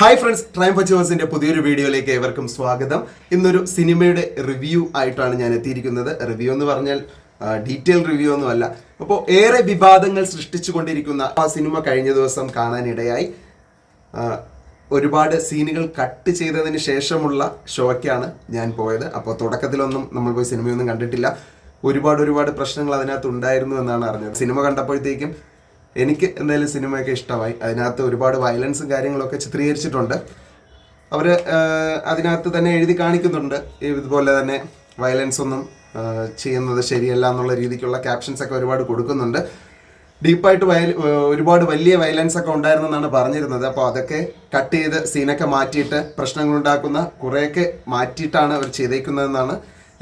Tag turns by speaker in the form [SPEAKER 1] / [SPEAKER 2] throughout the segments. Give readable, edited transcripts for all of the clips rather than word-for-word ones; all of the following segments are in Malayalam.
[SPEAKER 1] ഹായ് ഫ്രണ്ട്സ്, ട്രയംഫ് അച്ചീവേഴ്സിന്റെ പുതിയൊരു വീഡിയോയിലേക്ക് ഏവർക്കും സ്വാഗതം. ഇന്നൊരു സിനിമയുടെ റിവ്യൂ ആയിട്ടാണ് ഞാൻ എത്തിയിരിക്കുന്നത്. റിവ്യൂ എന്ന് പറഞ്ഞാൽ ഡീറ്റെയിൽ റിവ്യൂ ഒന്നും അല്ല. അപ്പോൾ ഏറെ വിവാദങ്ങൾ സൃഷ്ടിച്ചുകൊണ്ടിരിക്കുന്ന ആ സിനിമ കഴിഞ്ഞ ദിവസം കാണാനിടയായി. ഒരുപാട് സീനുകൾ കട്ട് ചെയ്തതിന് ശേഷമുള്ള ഷോയ്ക്കാണ് ഞാൻ പോയത്. അപ്പോൾ തുടക്കത്തിലൊന്നും നമ്മൾ പോയി സിനിമയൊന്നും കണ്ടിട്ടില്ല. ഒരുപാട് പ്രശ്നങ്ങൾ അതിനകത്ത് ഉണ്ടായിരുന്നു എന്നാണ് അറിഞ്ഞത്. സിനിമ കണ്ടപ്പോഴത്തേക്കും എനിക്ക് എന്തായാലും സിനിമയൊക്കെ ഇഷ്ടമായി. അതിനകത്ത് ഒരുപാട് വയലൻസും കാര്യങ്ങളൊക്കെ ചിത്രീകരിച്ചിട്ടുണ്ട്. അവർ അതിനകത്ത് തന്നെ എഴുതി കാണിക്കുന്നുണ്ട്, ഇതുപോലെ തന്നെ വയലൻസ് ഒന്നും ചെയ്യുന്നത് ശരിയല്ല എന്നുള്ള രീതിക്കുള്ള ക്യാപ്ഷൻസ് ഒക്കെ ഒരുപാട് കൊടുക്കുന്നുണ്ട്. ഡീപ്പായിട്ട് ഒരുപാട് വലിയ വയലൻസ് ഒക്കെ ഉണ്ടായിരുന്നെന്നാണ് പറഞ്ഞിരുന്നത്. അപ്പോൾ അതൊക്കെ കട്ട് ചെയ്ത് സീനൊക്കെ മാറ്റിയിട്ട് പ്രശ്നങ്ങളുണ്ടാക്കുന്ന കുറേയൊക്കെ മാറ്റിയിട്ടാണ് അവർ ചെയ്തേക്കുന്നതെന്നാണ്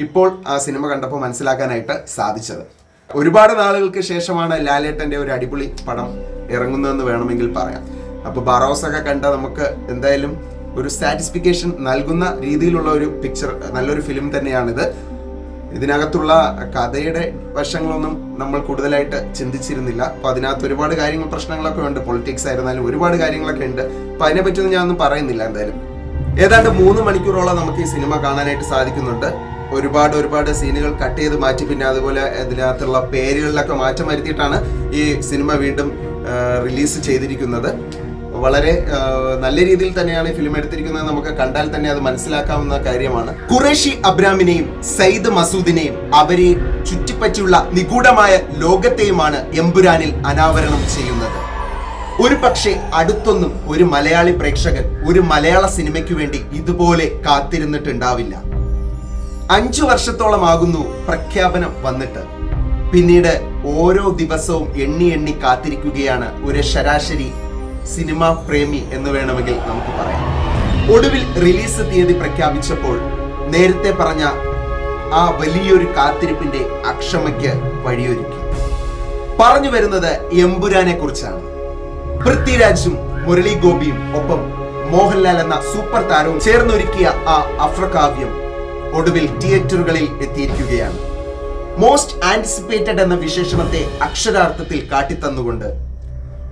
[SPEAKER 1] ഇപ്പോൾ ആ സിനിമ കണ്ടപ്പോൾ മനസ്സിലാക്കാനായിട്ട് സാധിച്ചത്. ഒരുപാട് നാളുകൾക്ക് ശേഷമാണ് ലാലേട്ടൻ്റെ ഒരു അടിപൊളി പടം ഇറങ്ങുന്നതെന്ന് വേണമെങ്കിൽ പറയാം. അപ്പോൾ ബറോസൊക്കെ കണ്ട നമുക്ക് എന്തായാലും ഒരു സാറ്റിസ്ഫിക്കേഷൻ നൽകുന്ന രീതിയിലുള്ള ഒരു പിക്ചർ, നല്ലൊരു ഫിലിം തന്നെയാണിത്. ഇതിനകത്തുള്ള കഥയുടെ വശങ്ങളൊന്നും നമ്മൾ കൂടുതലായിട്ട് ചിന്തിച്ചിരുന്നില്ല. അപ്പോൾ അതിനകത്ത് ഒരുപാട് കാര്യങ്ങൾ, പ്രശ്നങ്ങളൊക്കെ ഉണ്ട്. പൊളിറ്റിക്സ് ആയിരുന്നാലും ഒരുപാട് കാര്യങ്ങളൊക്കെ ഉണ്ട്. അപ്പോൾ അതിനെപ്പറ്റിയൊന്നും ഞാനൊന്നും പറയുന്നില്ല. എന്തായാലും ഏതാണ്ട് 3 മണിക്കൂറോളം നമുക്ക് ഈ സിനിമ കാണാനായിട്ട് സാധിക്കുന്നുണ്ട്. ഒരുപാട് സീനുകൾ കട്ട് ചെയ്ത് മാറ്റി, പിന്നെ അതുപോലെ ഇതിനകത്തുള്ള പേരുകളിലൊക്കെ മാറ്റം വരുത്തിയിട്ടാണ് ഈ സിനിമ വീണ്ടും റിലീസ് ചെയ്തിരിക്കുന്നത്. വളരെ നല്ല രീതിയിൽ തന്നെയാണ് ഈ ഫിലിം എടുത്തിരിക്കുന്നത്. നമുക്ക് കണ്ടാൽ തന്നെ അത് മനസ്സിലാക്കാവുന്ന കാര്യമാണ്. ഖുറേഷി അബ്രാമിനെയും സയ്യിദ് മസൂദിനെയും അവരെ ചുറ്റിപ്പറ്റിയുള്ള നിഗൂഢമായ ലോകത്തെയുമാണ് എമ്പുരാനിൽ അനാവരണം ചെയ്യുന്നത്. ഒരു പക്ഷേ അടുത്തൊന്നും ഒരു മലയാളി പ്രേക്ഷകൻ ഒരു മലയാള സിനിമയ്ക്ക് വേണ്ടി ഇതുപോലെ കാത്തിരുന്നിട്ടുണ്ടാവില്ല. 5 വർഷത്തോളമാകുന്നു പ്രഖ്യാപനം വന്നിട്ട്. പിന്നീട് ഓരോ ദിവസവും എണ്ണി കാത്തിരിക്കുകയാണ് ഒരു ശരാശരി സിനിമാ പ്രേമി എന്ന് വേണമെങ്കിൽ നമുക്ക് പറയാം. ഒടുവിൽ റിലീസ് തീയതി പ്രഖ്യാപിച്ചപ്പോൾ നേരത്തെ പറഞ്ഞ ആ വലിയൊരു കാത്തിരിപ്പിന്റെ അക്ഷമയ്ക്ക് വഴിയൊരുക്കി. പറഞ്ഞു വരുന്നത് എമ്പുരാനെ കുറിച്ചാണ്. പൃഥ്വിരാജും മുരളി ഗോപിയും ഒപ്പം മോഹൻലാൽ എന്ന സൂപ്പർ താരവും ചേർന്നൊരുക്കിയ ആ അഫ്രകാവ്യം ഒടുവിൽ തിയേറ്ററുകളിൽ എത്തിയിരിക്കുകയാണ്. മോസ്റ്റ് ആന്റിസിപ്പേറ്റഡ് എന്ന വിശേഷണത്തെ അക്ഷരാർത്ഥത്തിൽ കാട്ടിത്തന്നുകൊണ്ട്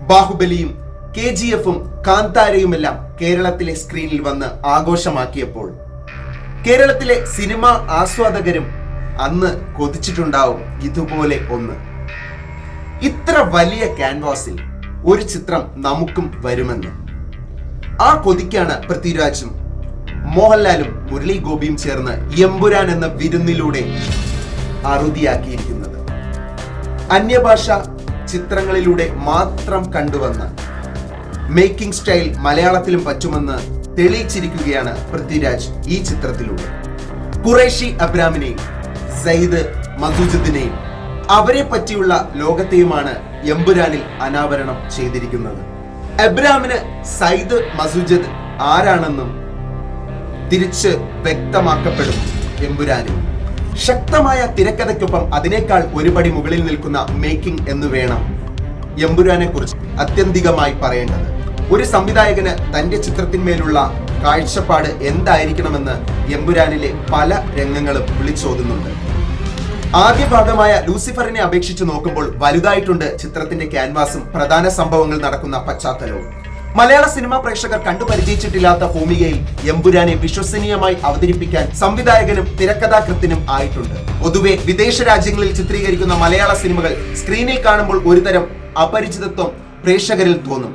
[SPEAKER 1] ബാഹുബലിയും KGF-ഉം കാന്താരയുമെല്ലാം കേരളത്തിലെ സ്ക്രീനിൽ വന്ന് ആഘോഷമാക്കിയപ്പോൾ കേരളത്തിലെ സിനിമാ ആസ്വാദകരും അന്ന് കൊതിച്ചിട്ടുണ്ടാവും ഇതുപോലെ ഒന്ന്. ഇത്ര വലിയ ക്യാൻവാസിൽ ഒരു ചിത്രം നമുക്കും വരുമെന്ന്. ആ കൊതിക്കാണ് പൃഥ്വിരാജും മോഹൻലാലും മുരളി ഗോപിയും ചേർന്ന് എമ്പുരാൻ എന്ന വിരുന്നിലൂടെ അറുതിയാക്കിയിരിക്കുന്നത്. അന്യഭാഷ ചിത്രങ്ങളിലൂടെ മാത്രം കണ്ടുവന്ന മേക്കിംഗ് സ്റ്റൈൽ മലയാളത്തിലും പറ്റുമെന്ന് തെളിയിച്ചിരിക്കുകയാണ് പൃഥ്വിരാജ് ഈ ചിത്രത്തിലൂടെ. ഖുറേഷി അബ്രാമിനെയും സയ്യിദ് മസൂദിനെയും അവരെ പറ്റിയുള്ള ലോകത്തെയുമാണ് എമ്പുരാനിൽ അനാവരണം ചെയ്തിരിക്കുന്നത്. അബ്രാമിന് സയ്യിദ് മസൂദ് ആരാണെന്നും തിരിച്ച് വ്യക്തമാക്കപ്പെടും എമ്പുരാനിൽ. ശക്തമായ തിരക്കഥയ്ക്കൊപ്പം അതിനേക്കാൾ ഒരുപടി മുകളിൽ നിൽക്കുന്ന മേക്കിംഗ് എന്ന് വേണം എമ്പുരാനെ കുറിച്ച് അത്യന്തികമായി പറയേണ്ടത്. ഒരു സംവിധായകന് തന്റെ ചിത്രത്തിന്മേലുള്ള കാഴ്ചപ്പാട് എന്തായിരിക്കണമെന്ന് എമ്പുരാനിലെ പല രംഗങ്ങളും വിളിച്ചോതുന്നുണ്ട്. ആദ്യ ഭാഗമായ ലൂസിഫറിനെ അപേക്ഷിച്ച് നോക്കുമ്പോൾ വലുതായിട്ടുണ്ട് ചിത്രത്തിന്റെ ക്യാൻവാസും പ്രധാന സംഭവങ്ങൾ നടക്കുന്ന പശ്ചാത്തലവും. മലയാള സിനിമാ പ്രേക്ഷകർ കണ്ടുപരിചയിച്ചിട്ടില്ലാത്ത ഭൂമികയിൽ എമ്പുരാനെ വിശ്വസനീയമായി അവതരിപ്പിക്കാൻ സംവിധായകനും തിരക്കഥാകൃത്തിനും ആയിട്ടുണ്ട്. പൊതുവെ വിദേശ രാജ്യങ്ങളിൽ ചിത്രീകരിക്കുന്ന മലയാള സിനിമകൾ സ്ക്രീനിൽ കാണുമ്പോൾ ഒരുതരം അപരിചിതത്വം പ്രേക്ഷകരിൽ തോന്നും.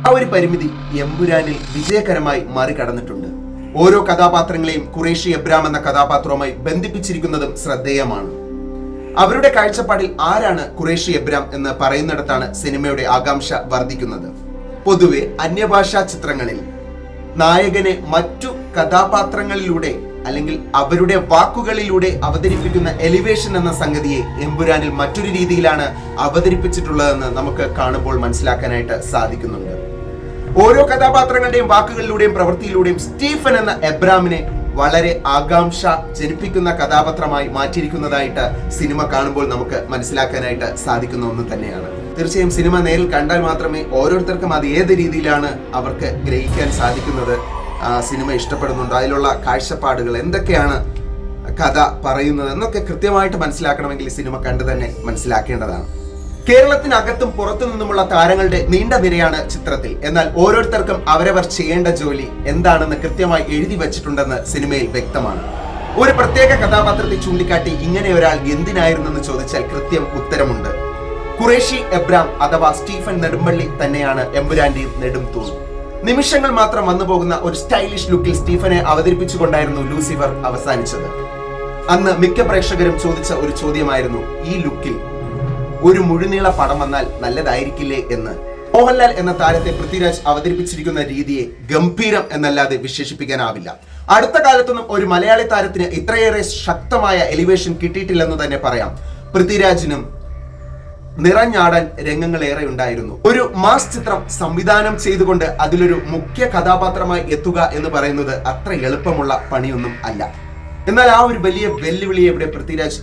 [SPEAKER 1] ആ ഒരു പരിമിതി എമ്പുരാനിൽ വിജയകരമായി മറികടന്നിട്ടുണ്ട്. ഓരോ കഥാപാത്രങ്ങളെയും ഖുറേഷി അബ്രാം എന്ന കഥാപാത്രവുമായി ബന്ധിപ്പിച്ചിരിക്കുന്നതും ശ്രദ്ധേയമാണ്. അവരുടെ കാഴ്ചപ്പാടിൽ ആരാണ് ഖുറേഷി അബ്രാം എന്ന് പറയുന്നിടത്താണ് സിനിമയുടെ ആകാംക്ഷ വർദ്ധിക്കുന്നത്. പൊതുവെ അന്യഭാഷാ ചിത്രങ്ങളിൽ നായകനെ മറ്റു കഥാപാത്രങ്ങളിലൂടെ അല്ലെങ്കിൽ അവരുടെ വാക്കുകളിലൂടെ അവതരിപ്പിക്കുന്ന എലിവേഷൻ എന്ന സംഗതിയെ എമ്പുരാനിൽ മറ്റൊരു രീതിയിലാണ് അവതരിപ്പിച്ചിട്ടുള്ളതെന്ന് നമുക്ക് കാണുമ്പോൾ മനസ്സിലാക്കാനായിട്ട് സാധിക്കുന്നുണ്ട്. ഓരോ കഥാപാത്രങ്ങളുടെയും വാക്കുകളിലൂടെയും പ്രവൃത്തിയിലൂടെയും സ്റ്റീഫൻ എന്ന എബ്രാമിനെ വളരെ ആകാംക്ഷ ജനിപ്പിക്കുന്ന കഥാപാത്രമായി മാറ്റിയിരിക്കുന്നതായിട്ട് സിനിമ കാണുമ്പോൾ നമുക്ക് മനസ്സിലാക്കാനായിട്ട് സാധിക്കുന്ന ഒന്ന് തന്നെയാണ്. തീർച്ചയായും സിനിമ നേരിൽ കണ്ടാൽ മാത്രമേ ഓരോരുത്തർക്കും അത് ഏത് രീതിയിലാണ് അവർക്ക് ഗ്രഹിക്കാൻ സാധിക്കുന്നത്, സിനിമ ഇഷ്ടപ്പെടുന്നുണ്ടോ, അതിലുള്ള കാഴ്ചപ്പാടുകൾ എന്തൊക്കെയാണ് കഥ പറയുന്നത് എന്നൊക്കെ കൃത്യമായിട്ട് മനസ്സിലാക്കണമെങ്കിൽ സിനിമ കണ്ടു തന്നെ മനസ്സിലാക്കേണ്ടതാണ്. കേരളത്തിനകത്തും പുറത്തു നിന്നുമുള്ള താരങ്ങളുടെ നീണ്ട നിരയാണ് ചിത്രത്തിൽ. എന്നാൽ ഓരോരുത്തർക്കും അവരവർ ചെയ്യേണ്ട ജോലി എന്താണെന്ന് കൃത്യമായി എഴുതി വച്ചിട്ടുണ്ടെന്ന് സിനിമയിൽ വ്യക്തമാണ്. ഒരു പ്രത്യേക കഥാപാത്രത്തെ ചൂണ്ടിക്കാട്ടി ഇങ്ങനെ ഒരാൾ എന്തിനായിരുന്നെന്ന് ചോദിച്ചാൽ കൃത്യം ഉത്തരമുണ്ട്. ഖുറേഷി എബ്രാം അഥവാ സ്റ്റീഫൻ നെടുമ്പള്ളി തന്നെയാണ് എമ്പുരാന്റെയും നെടും തൂൺ. നിമിഷങ്ങൾ മാത്രം വന്നു പോകുന്ന ഒരു സ്റ്റൈലിഷ് ലുക്കിൽ സ്റ്റീഫനെ അവതരിപ്പിച്ചുകൊണ്ടായിരുന്നു ലൂസിഫർ അവസാനിച്ചത്. അന്ന് മിക്ക പ്രേക്ഷകരും ചോദിച്ച ഒരു ചോദ്യമായിരുന്നു, ഈ ലുക്കിൽ ഒരു മുഴുനീള പടം വന്നാൽ നല്ലതായിരിക്കില്ലേ എന്ന്. മോഹൻലാൽ എന്ന താരത്തെ പൃഥ്വിരാജ് അവതരിപ്പിച്ചിരിക്കുന്ന രീതിയെ ഗംഭീരം എന്നല്ലാതെ വിശേഷിപ്പിക്കാനാവില്ല. അടുത്ത കാലത്തൊന്നും ഒരു മലയാളി താരത്തിന് ഇത്രയേറെ ശക്തമായ എലിവേഷൻ കിട്ടിയിട്ടില്ലെന്ന് തന്നെ പറയാം. പൃഥ്വിരാജിനും നിറഞ്ഞാടാൻ രംഗങ്ങളേറെ ഉണ്ടായിരുന്നു. ഒരു മാസ് ചിത്രം സംവിധാനം ചെയ്തുകൊണ്ട് അതിലൊരു മുഖ്യ കഥാപാത്രമായി എത്തുക എന്ന് പറയുന്നത് അത്ര എളുപ്പമുള്ള പണിയൊന്നും അല്ല. എന്നാൽ ആ ഒരു വലിയ വെല്ലുവിളി ഇവിടെ പൃഥ്വിരാജ്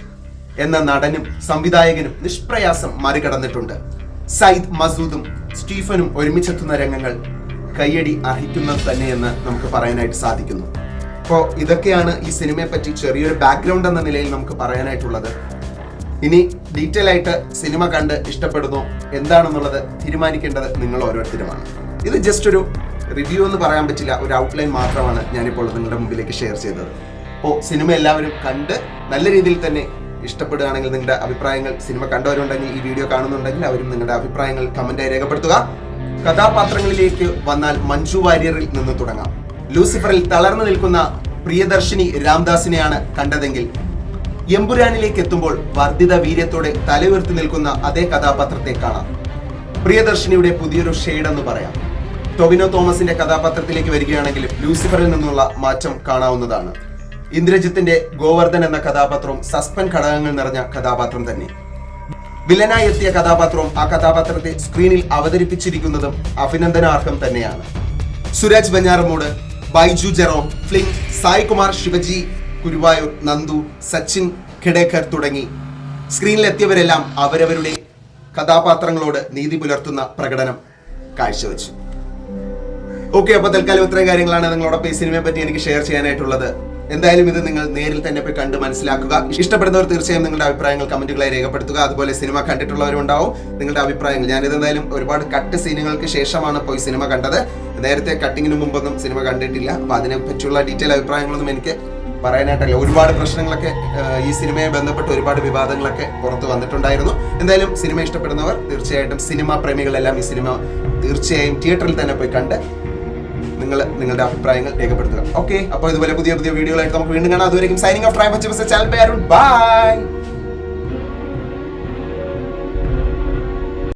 [SPEAKER 1] എന്ന നടനും സംവിധായകനും നിഷ്പ്രയാസം മറികടന്നിട്ടുണ്ട്. സയ്യിദ് മസൂദും സ്റ്റീഫനും ഒരുമിച്ചെത്തുന്ന രംഗങ്ങൾ കയ്യടി അർഹിക്കുന്നത് തന്നെയെന്ന് നമുക്ക് പറയാനായിട്ട് സാധിക്കുന്നു. അപ്പോൾ ഇതൊക്കെയാണ് ഈ സിനിമയെ പറ്റി ചെറിയൊരു ബാക്ക്ഗ്രൗണ്ട് എന്ന നിലയിൽ നമുക്ക് പറയാനായിട്ടുള്ളത്. ഇനി ഡീറ്റെയിൽ ആയിട്ട് സിനിമ കണ്ട് ഇഷ്ടപ്പെടുന്നോ എന്താണെന്നുള്ളത് തീരുമാനിക്കേണ്ടത് നിങ്ങൾ ഓരോരുത്തരുമാണ്. ഇത് ജസ്റ്റ് ഒരു റിവ്യൂ എന്ന് പറയാൻ പറ്റില്ല, ഒരു ഔട്ട്ലൈൻ മാത്രമാണ് ഞാനിപ്പോൾ നിങ്ങളുടെ മുമ്പിലേക്ക് ഷെയർ ചെയ്തത്. അപ്പോൾ സിനിമ എല്ലാവരും കണ്ട് നല്ല രീതിയിൽ തന്നെ ഇഷ്ടപ്പെടുകയാണെങ്കിൽ നിങ്ങളുടെ അഭിപ്രായങ്ങൾ, സിനിമ കണ്ടവരുണ്ടെങ്കിൽ ഈ വീഡിയോ കാണുന്നുണ്ടെങ്കിൽ അവരും നിങ്ങളുടെ അഭിപ്രായങ്ങൾ കമന്റായി രേഖപ്പെടുത്തുക. കഥാപാത്രങ്ങളിലേക്ക് വന്നാൽ മഞ്ജു വാര്യറിൽ നിന്ന് തുടങ്ങാം. ലൂസിഫറിൽ തളർന്നു നിൽക്കുന്ന പ്രിയദർശിനി രാംദാസിനെയാണ് കണ്ടതെങ്കിൽ എമ്പുരാനിലേക്ക് എത്തുമ്പോൾ വർദ്ധിത വീര്യത്തോടെ തലയുയർത്തി നിൽക്കുന്ന അതേ കഥാപാത്രത്തെ കാണാം. പ്രിയദർശിനിയുടെ പുതിയൊരു ഷെയ്ഡ് എന്ന് പറയാം. ടൊവിനോ തോമസിന്റെ കഥാപാത്രത്തിലേക്ക് വരികയാണെങ്കിൽ ലൂസിഫറിൽ നിന്നുള്ള മാറ്റം കാണാവുന്നതാണ്. ഇന്ദ്രജിത്തിന്റെ ഗോവർദ്ധൻ എന്ന കഥാപാത്രവും സസ്പെൻ ഘടകങ്ങൾ നിറഞ്ഞ കഥാപാത്രം തന്നെ. വില്ലനായി എത്തിയ കഥാപാത്രവും ആ കഥാപാത്രത്തെ സ്ക്രീനിൽ അവതരിപ്പിച്ചിരിക്കുന്നതും അഭിനന്ദനാർഹം തന്നെയാണ്. സുരാജ് വെഞ്ഞാറമൂട്, ബൈജു ജെറോം, ഫ്ലിങ്, സായ് കുമാർ, ശിവജി ഗുരുവായൂർ, നന്ദു, സച്ചിൻ ഖെഡേക്കർ തുടങ്ങി സ്ക്രീനിലെത്തിയവരെല്ലാം അവരവരുടെ കഥാപാത്രങ്ങളോട് നീതി പുലർത്തുന്ന പ്രകടനം കാഴ്ചവെച്ചു. ഓക്കെ, അപ്പൊ തൽക്കാലം ഇത്രയും കാര്യങ്ങളാണ് നിങ്ങളോടൊപ്പം ഈ സിനിമയെ പറ്റി എനിക്ക് ഷെയർ ചെയ്യാനായിട്ടുള്ളത്. എന്തായാലും ഇത് നിങ്ങൾ നേരിൽ തന്നെ പോയി കണ്ട് മനസ്സിലാക്കുക. ഇഷ്ടപ്പെടുന്നവർ തീർച്ചയായും നിങ്ങളുടെ അഭിപ്രായങ്ങൾ കമന്റുകളായി രേഖപ്പെടുത്തുക. അതുപോലെ സിനിമ കണ്ടിട്ടുള്ളവരുണ്ടാവും, നിങ്ങളുടെ അഭിപ്രായങ്ങൾ. ഞാനിത് എന്തായാലും ഒരുപാട് കട്ട് സീനുകൾക്ക് ശേഷമാണ് പോയി സിനിമ കണ്ടത്. നേരത്തെ കട്ടിങ്ങിന് മുമ്പൊന്നും സിനിമ കണ്ടിട്ടില്ല. അപ്പൊ അതിനെ പറ്റിയുള്ള ഡീറ്റെയിൽ അഭിപ്രായങ്ങളൊന്നും എനിക്ക് പറയാനായിട്ടല്ല. ഒരുപാട് പ്രശ്നങ്ങളൊക്കെ ഈ സിനിമയെ ബന്ധപ്പെട്ട് ഒരുപാട് വിവാദങ്ങളൊക്കെ പുറത്ത് വന്നിട്ടുണ്ടായിരുന്നു. എന്തായാലും സിനിമ ഇഷ്ടപ്പെടുന്നവർ തീർച്ചയായിട്ടും, സിനിമാ പ്രേമികളെല്ലാം ഈ സിനിമ തീർച്ചയായും തിയേറ്ററിൽ തന്നെ പോയി കണ്ട് നിങ്ങളുടെ അഭിപ്രായങ്ങൾ രേഖപ്പെടുത്തുക. ഓക്കെ, അപ്പോൾ ഇതുപോലെ പുതിയ പുതിയ വീഡിയോകളായിട്ട് നമുക്ക് വീണ്ടും കാണാം. അതുവരെയും സൈനിങ് ഓഫ്. ബൈ.